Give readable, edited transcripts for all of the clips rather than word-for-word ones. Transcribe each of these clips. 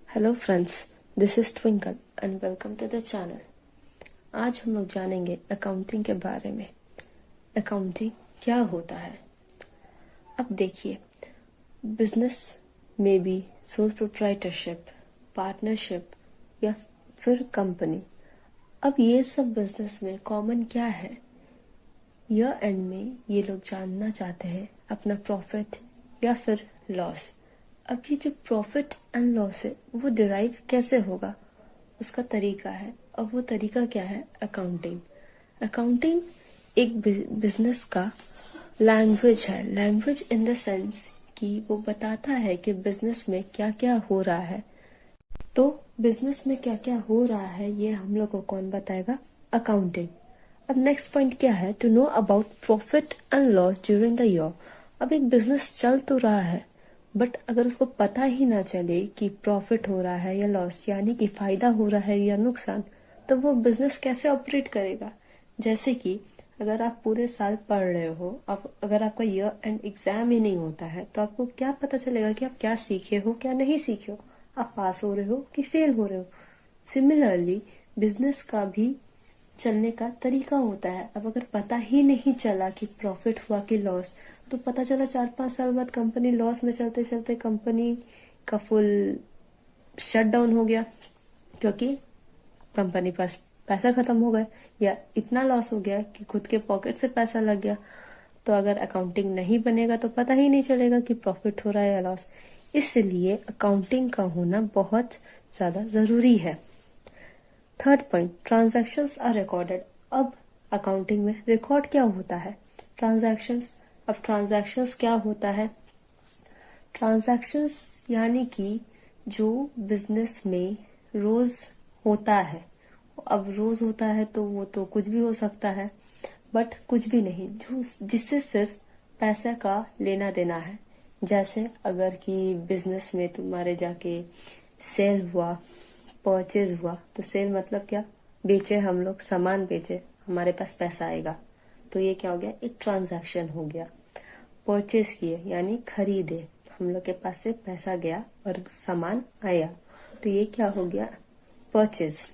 Hello friends, this is Twinkle and welcome to the channel. आज हम लोग जानेंगे अकाउंटिंग के बारे में। अकाउंटिंग क्या होता है? अब देखिए, बिजनेस में भी सोल प्रोप्राइटरशिप, पार्टनरशिप या फिर कंपनी। अब ये सब बिजनेस में कॉमन क्या है? ईयर एंड में ये लोग जानना चाहते हैं अपना प्रॉफिट या फिर लॉस। अब ये जो प्रॉफिट एंड लॉस है वो डिराइव कैसे होगा, उसका तरीका है। और वो तरीका क्या है? अकाउंटिंग। अकाउंटिंग एक बिजनेस का लैंग्वेज है। लैंग्वेज इन द सेंस कि वो बताता है कि बिजनेस में क्या क्या हो रहा है। तो बिजनेस में क्या क्या हो रहा है ये हम लोग को कौन बताएगा? अकाउंटिंग। अब नेक्स्ट पॉइंट क्या है? To know about profit and loss during the year. अब एक बिजनेस चल तो रहा है, बट अगर उसको पता ही ना चले कि प्रॉफिट हो रहा है या लॉस, यानी कि फायदा हो रहा है या नुकसान, तो वो बिजनेस कैसे ऑपरेट करेगा? जैसे कि अगर आप पूरे साल पढ़ रहे हो, अब अगर आपका ईयर एंड एग्जाम ही नहीं होता है तो आपको क्या पता चलेगा कि आप क्या सीखे हो क्या नहीं सीखे हो, आप पास हो रहे हो कि फेल हो रहे हो। सिमिलरली बिजनेस का भी चलने का तरीका होता है। अब अगर पता ही नहीं चला कि प्रॉफिट हुआ कि लॉस, तो पता चला 4-5 साल बाद कंपनी लॉस में चलते चलते कंपनी का फुल शट डाउन हो गया, क्योंकि कंपनी पास पैसा खत्म हो गया या इतना लॉस हो गया कि खुद के पॉकेट से पैसा लग गया। तो अगर अकाउंटिंग नहीं बनेगा तो पता ही नहीं चलेगा कि प्रॉफिट हो रहा है या लॉस। इसलिए अकाउंटिंग का होना बहुत ज्यादा जरूरी है। Third point, transactions are recorded. अब अकाउंटिंग में रिकॉर्ड क्या होता है? ट्रांजैक्शंस। अब ट्रांजैक्शंस क्या होता है? ट्रांजैक्शंस यानी कि जो बिजनेस में रोज होता है। अब रोज होता है तो वो तो कुछ भी हो सकता है, बट कुछ भी नहीं, जो जिससे सिर्फ पैसा का लेना देना है। जैसे अगर कि बिजनेस में तुम्हारे जाके सेल हुआ, परचेज हुआ, तो सेल मतलब क्या? बेचे, हम लोग सामान बेचे, हमारे पास पैसा आएगा, तो ये क्या हो गया? एक ट्रांजैक्शन हो गया। परचेज किए यानी खरीदे, हम लोग के पास से पैसा गया और सामान आया, तो ये क्या हो गया? परचेज।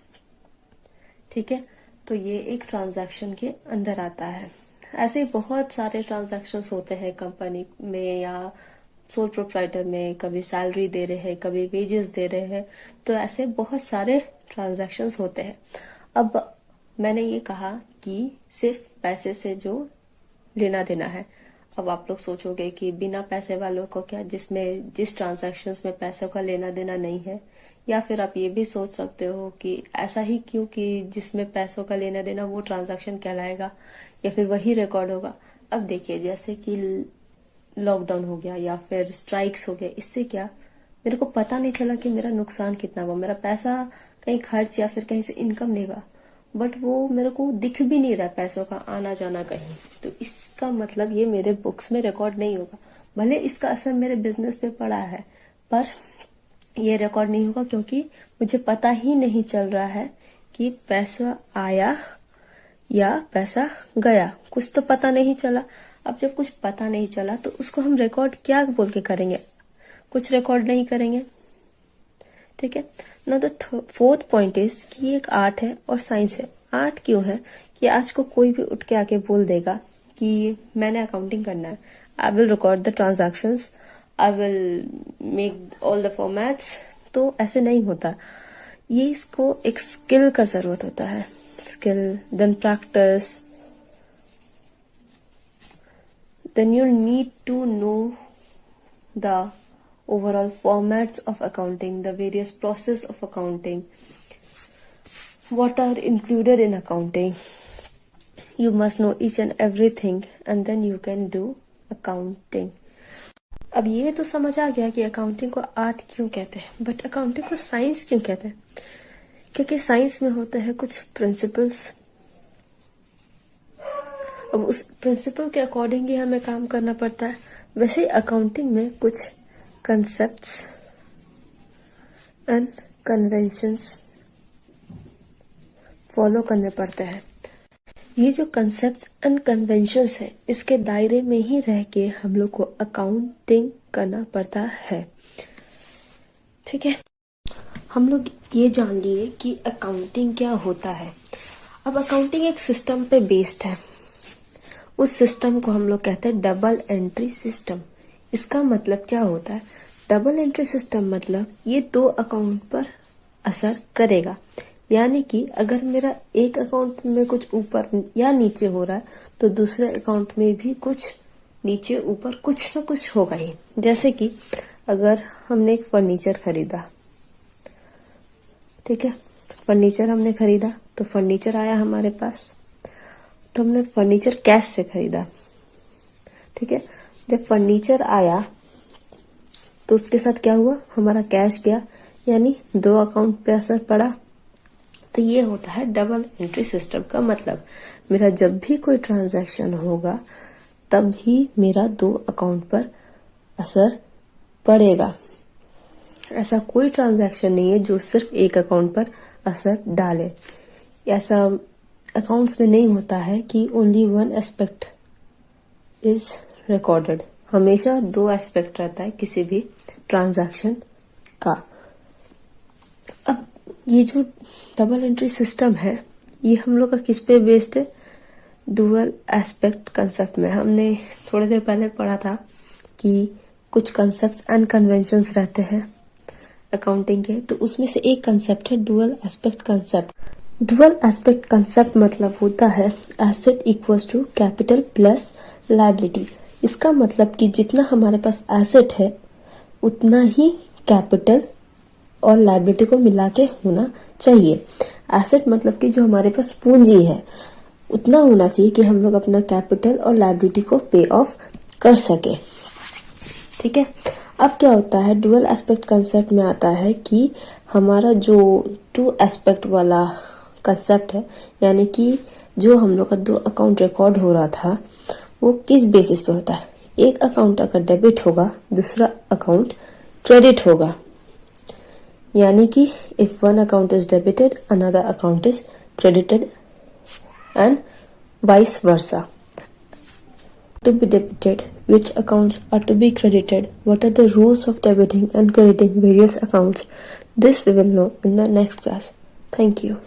ठीक है, तो ये एक ट्रांजैक्शन के अंदर आता है। ऐसे बहुत सारे ट्रांजैक्शंस होते हैं कंपनी में या सोल प्रोप्राइटर में। कभी सैलरी दे रहे हैं, कभी वेजेस दे रहे हैं, तो ऐसे बहुत सारे ट्रांजैक्शंस होते हैं। अब मैंने ये कहा कि सिर्फ पैसे से जो लेना देना है। अब आप लोग सोचोगे कि बिना पैसे वालों को क्या, जिसमें जिस ट्रांजैक्शंस में पैसों का लेना देना नहीं है? या फिर आप ये भी सोच सकते हो कि ऐसा ही क्यों कि जिसमें पैसों का लेना देना वो ट्रांजैक्शन कहलाएगा या फिर वही रिकॉर्ड होगा। अब देखिए, जैसे कि लॉकडाउन हो गया या फिर स्ट्राइक्स हो गया, इससे क्या मेरे को पता नहीं चला कि मेरा नुकसान कितना हुआ, मेरा पैसा कहीं खर्च या फिर कहीं से इनकम नहीं हुआ, बट वो मेरे को दिख भी नहीं रहा पैसों का आना जाना कहीं, तो इसका मतलब ये मेरे बुक्स में रिकॉर्ड नहीं होगा। भले इसका असर मेरे बिजनेस पे पड़ा है, पर ये रिकॉर्ड नहीं होगा क्योंकि मुझे पता ही नहीं चल रहा है कि पैसा आया या पैसा गया, कुछ तो पता नहीं चला। अब जब कुछ पता नहीं चला तो उसको हम रिकॉर्ड क्या बोल के करेंगे? कुछ रिकॉर्ड नहीं करेंगे। ठीक है ना। द फोर्थ पॉइंट इज कि ये एक आर्ट है और साइंस है। आर्ट क्यों है? कि आज को कोई भी उठ के आके बोल देगा कि मैंने अकाउंटिंग करना है, I will record the transactions, I will make all the formats. तो ऐसे नहीं होता। ये इसको एक स्किल का जरूरत होता है। Skill, then practice, then you need to know the overall formats of accounting, the various process of accounting, what are included in accounting. You must know each and everything and then you can do accounting. अब ये तो समझ आ गया कि accounting को art क्यों कहते हैं, बट अकाउंटिंग को साइंस क्यों कहते हैं? क्योंकि साइंस में होते हैं कुछ प्रिंसिपल्स। अब उस प्रिंसिपल के अकॉर्डिंग ही हमें काम करना पड़ता है। वैसे अकाउंटिंग में कुछ कंसेप्ट्स एंड कन्वेंशंस फॉलो करने पड़ते हैं। ये जो कंसेप्ट्स एंड कन्वेंशंस है, इसके दायरे में ही रह के हम लोग को अकाउंटिंग करना पड़ता है। ठीक है। हम लोग ये जान लिए कि अकाउंटिंग क्या होता है। अब अकाउंटिंग एक सिस्टम पे बेस्ड है। उस सिस्टम को हम लोग कहते हैं डबल एंट्री सिस्टम। इसका मतलब क्या होता है? डबल एंट्री सिस्टम मतलब ये दो अकाउंट पर असर करेगा। यानी कि अगर मेरा एक अकाउंट में कुछ ऊपर या नीचे हो रहा है तो दूसरे अकाउंट में भी कुछ नीचे ऊपर कुछ ना कुछ होगा ही। जैसे कि अगर हमने एक फर्नीचर खरीदा, ठीक है, फर्नीचर हमने खरीदा तो फर्नीचर आया हमारे पास, तो हमने फर्नीचर कैश से खरीदा, ठीक है। जब फर्नीचर आया तो उसके साथ क्या हुआ, हमारा कैश गया, यानी दो अकाउंट पे असर पड़ा। तो ये होता है डबल एंट्री सिस्टम का मतलब। मेरा जब भी कोई ट्रांजैक्शन होगा तब ही मेरा दो अकाउंट पर असर पड़ेगा। ऐसा कोई ट्रांजैक्शन नहीं है जो सिर्फ एक अकाउंट पर असर डाले। ऐसा अकाउंट्स में नहीं होता है कि only one aspect is recorded. हमेशा दो एस्पेक्ट रहता है किसी भी ट्रांजैक्शन का। अब ये जो डबल एंट्री सिस्टम है ये हम लोग का किस पे बेस्ड है? डुअल एस्पेक्ट कंसेप्ट में। हमने थोड़ी देर पहले पढ़ा था कि कुछ कंसेप्ट्स एंड कन्वेंशंस रहते हैं अकाउंटिंग के, तो उसमें से एक कंसेप्ट है dual aspect concept. Dual aspect concept मतलब होता है asset equals to capital plus liability. इसका मतलब कि जितना हमारे पास एसेट है उतना ही कैपिटल और लायबिलिटी को मिला के होना चाहिए। एसेट मतलब कि जो हमारे पास पूंजी है उतना होना चाहिए कि हम लोग अपना कैपिटल और लायबिलिटी को पे ऑफ कर सके, ठीक है। अब क्या होता है, डुअल एस्पेक्ट कंसेप्ट में आता है कि हमारा जो टू एस्पेक्ट वाला कंसेप्ट है, यानी कि जो हम लोग का दो अकाउंट रिकॉर्ड हो रहा था वो किस बेसिस पे होता है। एक अकाउंट अगर डेबिट होगा दूसरा अकाउंट क्रेडिट होगा, यानी कि if one account is debited another account is credited and vice versa. To be debited, which accounts are to be credited, what are the rules of debiting and crediting various accounts? This we will know in the next class. Thank you.